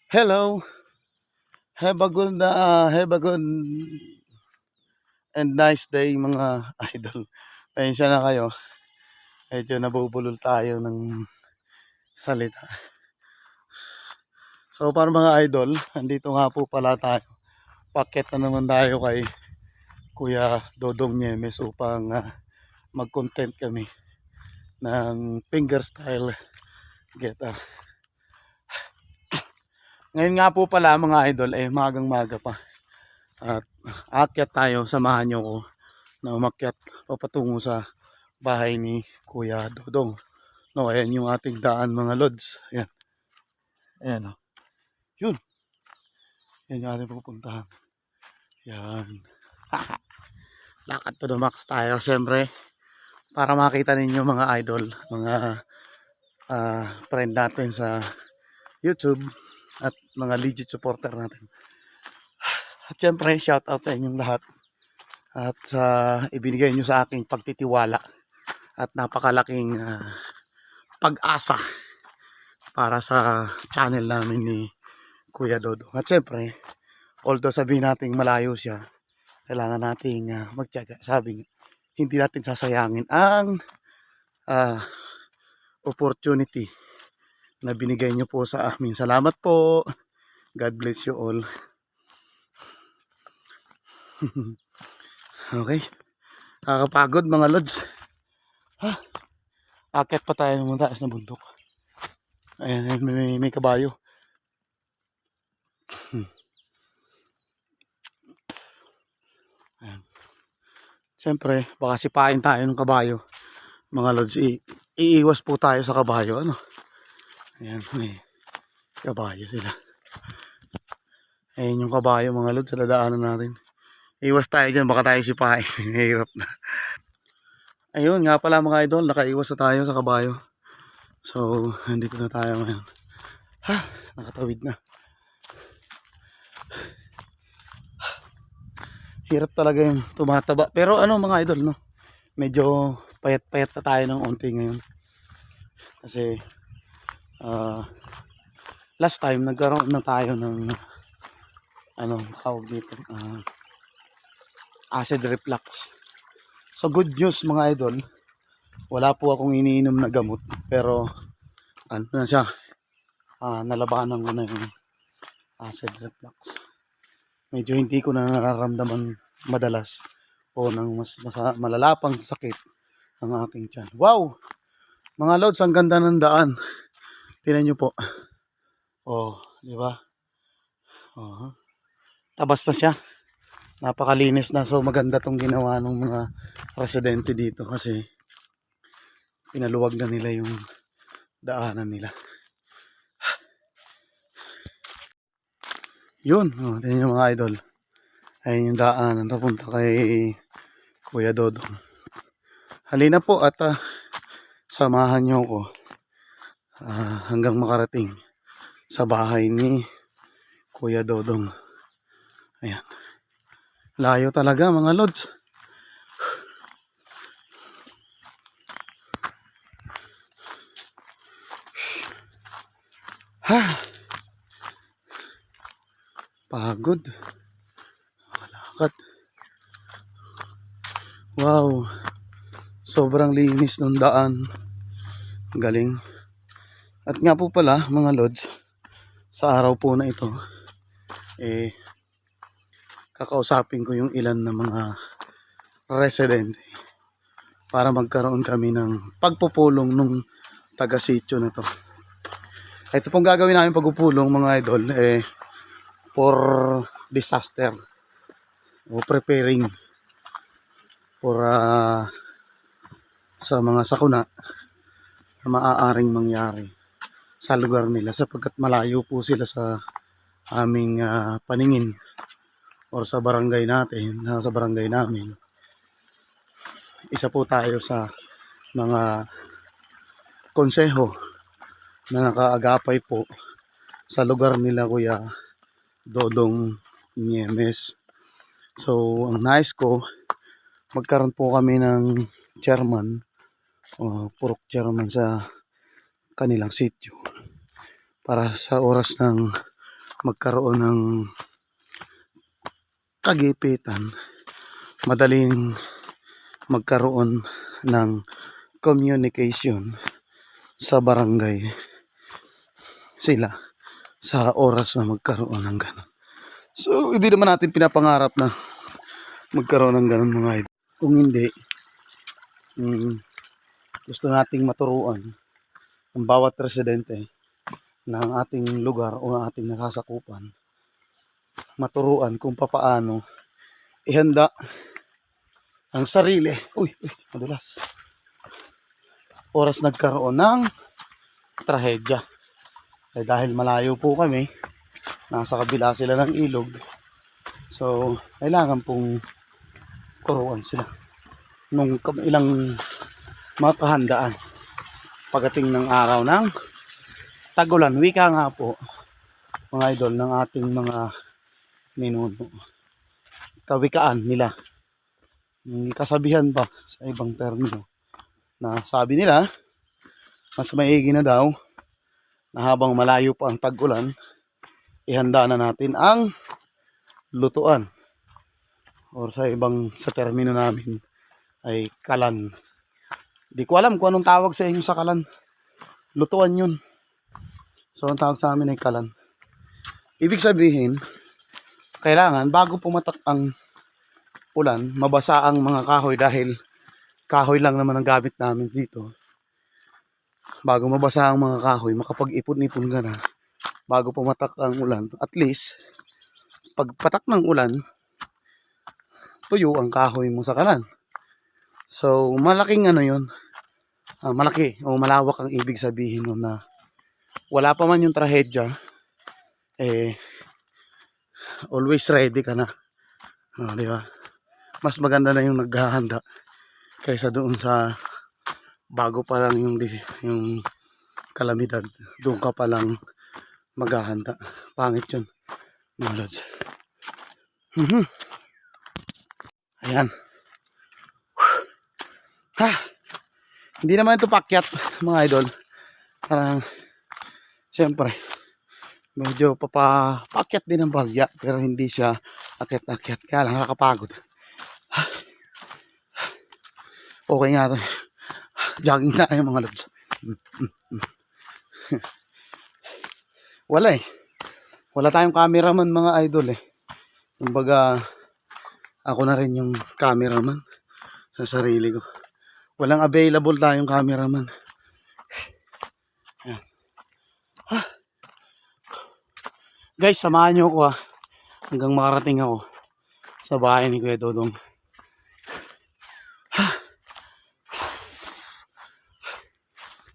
Hello, have a good and nice day mga idol. Pasensya na kayo, medyo nabubulol tayo ng salita. So para mga idol, andito nga po pala tayo. Paket na naman tayo kay Kuya Dodong Niemes upang mag-content kami ng fingerstyle guitar. Ngayon nga po pala mga idol, magang maga pa. At aakyat tayo, samahan nyo ko na umakyat papatungo sa bahay ni Kuya Dodong. No, ayan yung ating daan mga lods. Ayan. Ayan o. Yun. Yan yung ating pupuntahan. Yan. Lakad to the max tayo siyempre. Para makita ninyo mga idol, mga friend natin sa YouTube at mga legit supporter natin. At siyempre, shout out sa inyong lahat. At sa ibinigay nyo sa aking pagtitiwala at napakalaking pag-asa para sa channel namin ni Kuya Dodong. At syempre, although sabihin natin malayo siya, kailangan nating magtiyaga. Sabi, hindi natin sasayangin ang opportunity na binigay nyo po sa amin. Salamat po. God bless you all. Okay. Nakakapagod mga lods. Akit pa tayo ng taas na bundok. Ayan, may kabayo. Ayan. Siyempre, baka sipain tayo ng kabayo. Mga lods, iiwas po tayo sa kabayo. Ano? Ayan, may kabayo sila. Ayan yung kabayo mga lods, sa dadaanan natin. Iwas tayo dyan, baka tayo sipain. Hirap na. Ayun nga pala mga idol, nakaiwas na tayo sa kabayo. So, nandito na tayo ngayon. Nakatawid na. Hirap talaga yung tumataba. Pero ano mga idol, no? Medyo payat-payat na tayo ng onti ngayon. Kasi, last time, nagkaroon na tayo ng, tawag dito, acid reflux. So, good news mga idol. Wala po akong iniinom na gamot. Pero, ano na siya, nalabanan ko na yung acid reflux. Medyo hindi ko na nararamdaman madalas o ng mas malalapang sakit ang aking tiyan. Wow! Mga lods, ang ganda ng daan. Tingnan nyo po. Oh, di ba? Oh, tabas na siya. Napakalinis na. So maganda tong ginawa ng mga residente dito kasi pinaluwag na nila yung daanan nila. Yun, tingnan nyo mga idol. Ayun yung daanan papunta kay Kuya Dodong. Halina po at samahan nyo ko hanggang makarating sa bahay ni Kuya Dodong. Ayan. Layo talaga mga lods. Pagod. Malakad. Wow. Sobrang linis ng daan. Galing. At nga po pala mga lods, sa araw po na ito, kakausapin ko yung ilan na mga residente para magkaroon kami ng pagpupulong nung taga-sityo na to. Ito pong gagawin namin pagpupulong mga idol, for disaster o preparing for sa mga sakuna na maaaring mangyari sa lugar nila sapagkat malayo po sila sa aming paningin or sa barangay natin, sa barangay namin. Isa po tayo sa mga konseho na nakaagapay po sa lugar nila Kuya Dodong Niemes. So, ang nais ko, magkaroon po kami ng chairman o purok chairman sa kanilang sityo para sa oras ng magkaroon ng kagipitan, madaling magkaroon ng communication sa barangay sila sa oras na magkaroon ng ganun. So, hindi naman natin pinapangarap na magkaroon ng ganun mga idol. Kung hindi, gusto nating maturuan ang bawat residente ng ating lugar o ng ating nasasakupan, maturuan kung papaano ihanda ang sarili. Uy, madulas. Oras nagkaroon ng trahedya. Eh, dahil malayo po kami, nasa kabila sila ng ilog, so kailangan pong turuan sila nung ilang mga kahandaan pagdating ng araw ng tagulan. Wika nga po mga idol ng ating mga ninuno, kawikaan nila, yung kasabihan pa sa ibang termino, na sabi nila mas maigi na daw na habang malayo pa ang tag-ulan, ihanda na natin ang lutuan, or sa termino namin ay kalan. Di ko alam kung anong tawag sa inyo sa kalan. Lutuan yun. So ang tawag sa amin ay kalan. Ibig sabihin, kailangan bago pumatak ang ulan, mabasa ang mga kahoy, dahil kahoy lang naman ang gamit namin dito. Bago mabasa ang mga kahoy, makapag-ipon-ipon ka na bago pumatak ang ulan. At least, pag patak ng ulan, tuyo ang kahoy mo sa kalan. So, malaking yun. Malaki o malawak ang ibig sabihin nun, na wala pa man yung trahedya, always ready ka na. Di ba? Mas maganda na yung naghahanda kaysa doon sa bago pa lang yung kalamidad, doon ka pa lang maghahanda. Pangit yun mga lods. Ayan. Hindi naman ito pakyat mga idol. Parang siyempre medyo papakyat din ang bagya, pero hindi siya akyat-akyat, kaya lang nakakapagod. Okay nga ito. Jogging na tayo mga lods. Wala tayong cameraman mga idol eh. Kumbaga ako na rin yung cameraman sa sarili ko. Walang available tayong cameraman. Ayan. Guys, samahan nyo ako hanggang makarating ako sa bahay ni Kuya Dodong.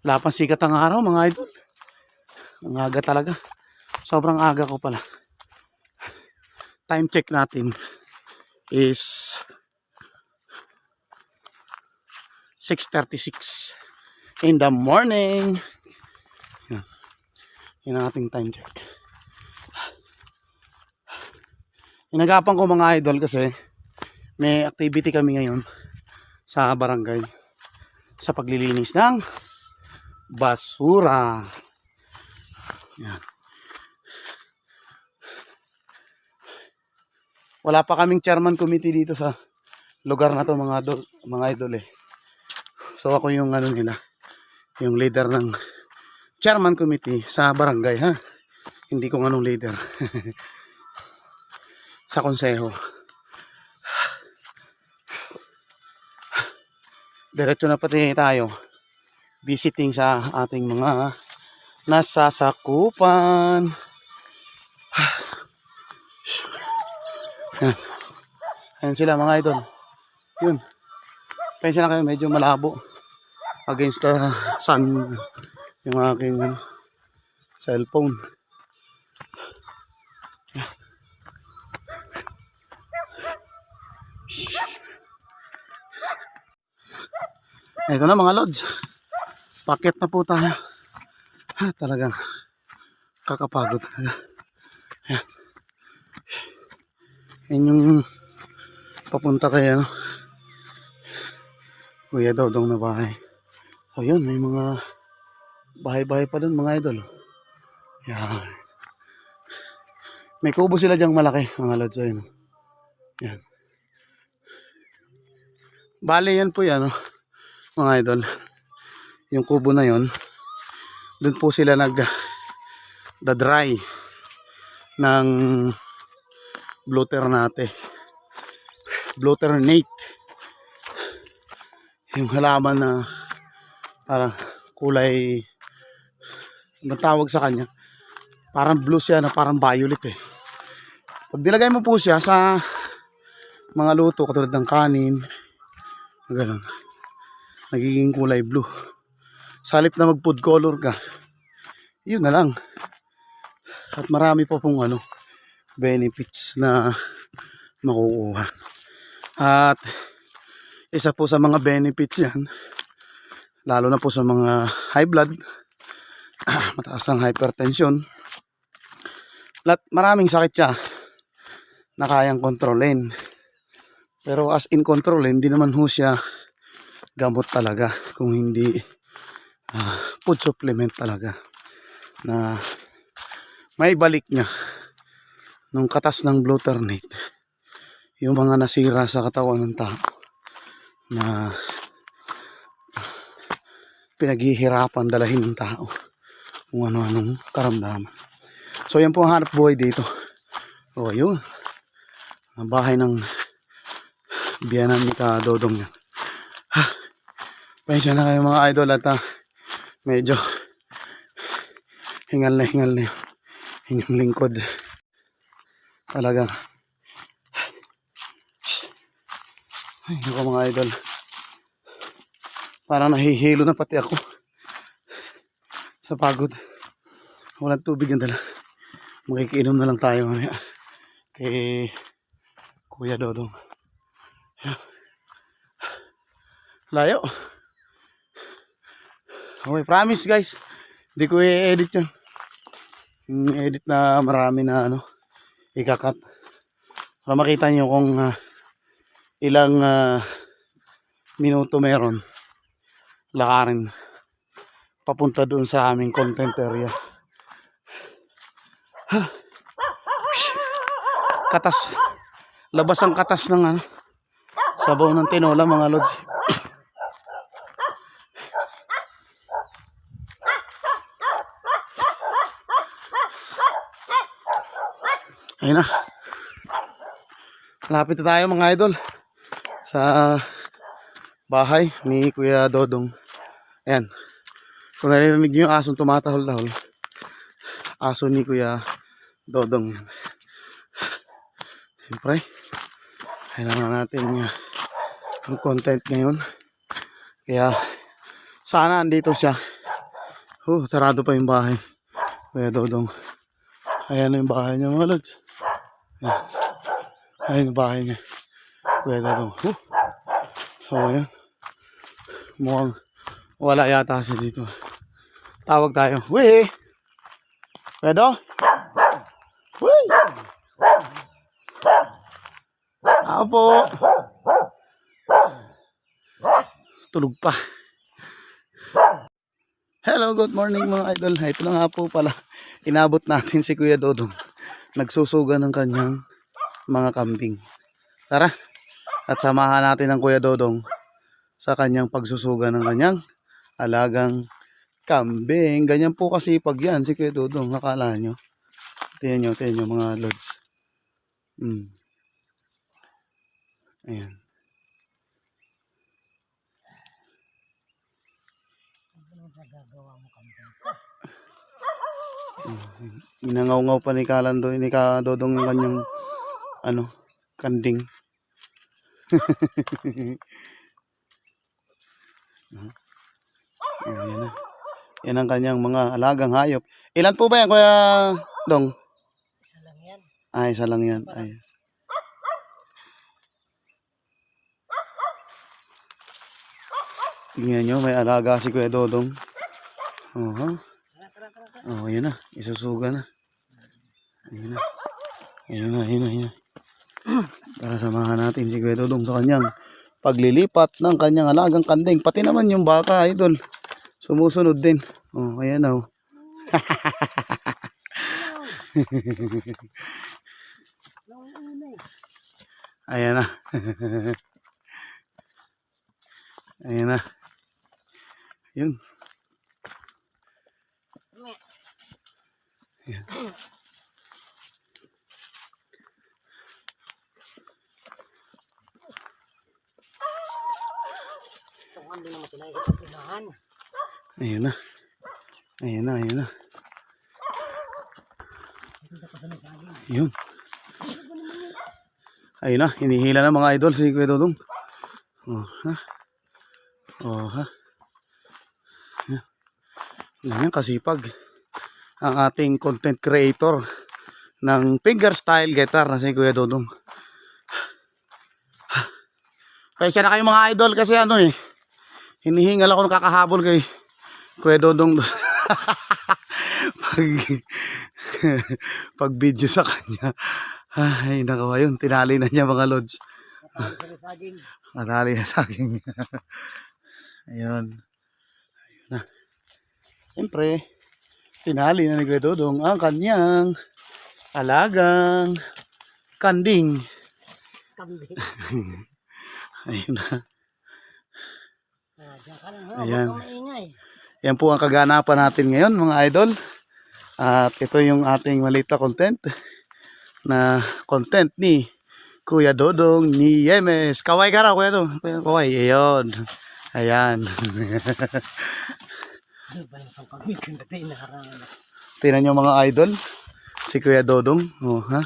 Wala pang sikat ang araw mga idol. Ang aga talaga. Sobrang aga ko pala. Time check natin is 6:36 in the morning. Yan ang ating time check. Inagapan ko mga idol kasi may activity kami ngayon sa barangay sa paglilinis ng basura. Yan. Wala pa kaming chairman committee dito sa lugar na to mga idol eh. So ako yung nila, yung leader ng chairman committee sa barangay ha. Hindi ko anong leader. Sa konseho. Diretso na pati tayo visiting sa ating mga nasasakupan. Ayan sila mga idol. Yun. Pensya na kayo, medyo malabo against the sun yung aking cellphone. Ito na mga lods. Paket na po tayo. Talagang kakapagod talaga. Ayan. Yan yung papunta kay Kuya Dodong na bahay. So yun, may mga bahay-bahay pa dun mga idol. Yan. May kubo sila dyang malaki, mga lods. Ayun. Yan. Bale, yan po yan, mga idol. Yung kubo na yon, doon po sila nag-dry ng Blueternate. Blueternate. Yung halaman na parang kulay, ang tawag sa kanya, parang blue siya na parang violet eh. Pag nilagay mo po siya sa mga luto katulad ng kanin, ganun, nagiging kulay blue. Sa halip na mag food color ka, yun na lang. At marami pa pong benefits na makukuha. At isa po sa mga benefits yan, lalo na po sa mga high blood, mataas ang hypertension, maraming sakit siya na kayang kontrolin. Pero as in control, hindi naman ho siya gamot talaga kung hindi food supplement talaga na may balik niya nung katas ng Blueternate yung mga nasira sa katawan ng tao na pinaghihirapan dalahin ng tao kung ano-anong karamdaman. So yan po ang hanap buhay dito. O yun, ang bahay ng biyanan ni Dodong yan. Pasensya na kayo mga idol at medyo hingal na yung inyong lingkod. Talagang ay ako mga idol, parang nahihilo na pati ako sa pagod. Walang tubig ang dala, makikiinom na lang tayo mamaya kay Kuya Dodong. Layo. Okay, promise guys, hindi ko i-edit yan. Yung edit na marami na ikakat para makita nyo kung ilang minuto meron lakarin papunta doon sa aming content area. Katas, labas ang katas ng sabaw ng tinola mga lods. Ayun na. Lapit na tayo mga idol sa bahay ni Kuya Dodong. Ayan. Kung narinig nyo yung asong tumatahol-tahol, aso ni Kuya Dodong. Siyempre, kailangan natin ang content ngayon. Kaya sana andito siya. Sarado pa yung bahay Kuya Dodong. Ayan na yung bahay niya mga lods. Ayan yung bahay niya Kuya Dodong. So ayan, mukhang wala yata siya dito. Tawag tayo. Weh! Pedo? Weh! Ako po. Tulog pa. Hello, good morning mga idol. Ito na nga po pala, inabot natin si Kuya Dodong. Nagsusuga ng kanyang mga kambing. Tara, at samahan natin ang Kuya Dodong sa kanyang pagsusuga ng kanyang alagang kambing. Ganyan po kasi pag yan si Kuya Dodong, nakala nyo. Tingnan nyo mga lods. Ayan. Minangaw-ngaw pa ni Dodong yung kanyang kanding. Yan na. Yan ang kanyang mga alagang hayop. Ilan po ba yan Kuya Dong? Isa lang yan. Isa lang yan. Ay. Tingnan nyo, may alaga si Kuya Dodong. Yan na. Isusuga na. Ayun na. Para samahan natin si Kuya Dodong sa kanyang paglilipat ng kanyang alagang kanding. Pati naman yung baka, idol. Sumusunod din. Ayan na. Ayan na. Ayan na. Yun. Ayan. Ayan na. Ayan na, ayan na. Yun. Ayun na, hinihila na mga idol si Kuya Dodong. Oh, ha? Oh, ha? Ganyan kasipag ang ating content creator ng fingerstyle guitar na si Kuya Dodong. Kaya na kayo mga idol kasi ano hinihingal ako ng kakahabol kay Kuya Dodong pag video sa kanya. Ay, nakawa yun. Tinali na niya mga lods. Natali na saging. Ayun. Ayun na. Siyempre, tinali na ni Kuya Dodong ang kanyang alagang kanding. Ayun na. Ayan. Yan po ang kaganapan natin ngayon mga idol. At ito yung ating maliit na content. Na content ni Kuya Dodong ni Yemes. Kaway ka raw Kuya Dodong. Kaway. Ayun. Ayan. Tingnan nyo mga idol. Si Kuya Dodong. Oh, ha?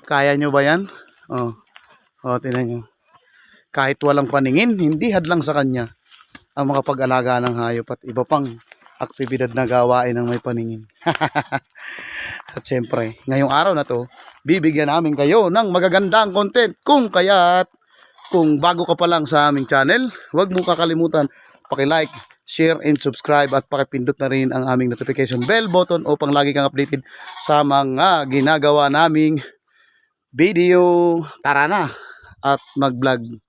Kaya nyo ba yan? Oh. Oh, tingnan nyo. Kahit walang paningin, hindi hadlang sa kanya ang mga pag-alaga ng hayop at iba pang aktibidad na gawain ng may paningin. At syempre, ngayong araw na to, bibigyan namin kayo ng magagandang content. Kung bago ka pa lang sa aming channel, huwag mo kakalimutan paki-like, share, and subscribe at pakipindot na rin ang aming notification bell button upang lagi kang updated sa mga ginagawa naming video. Tara na at mag-vlog.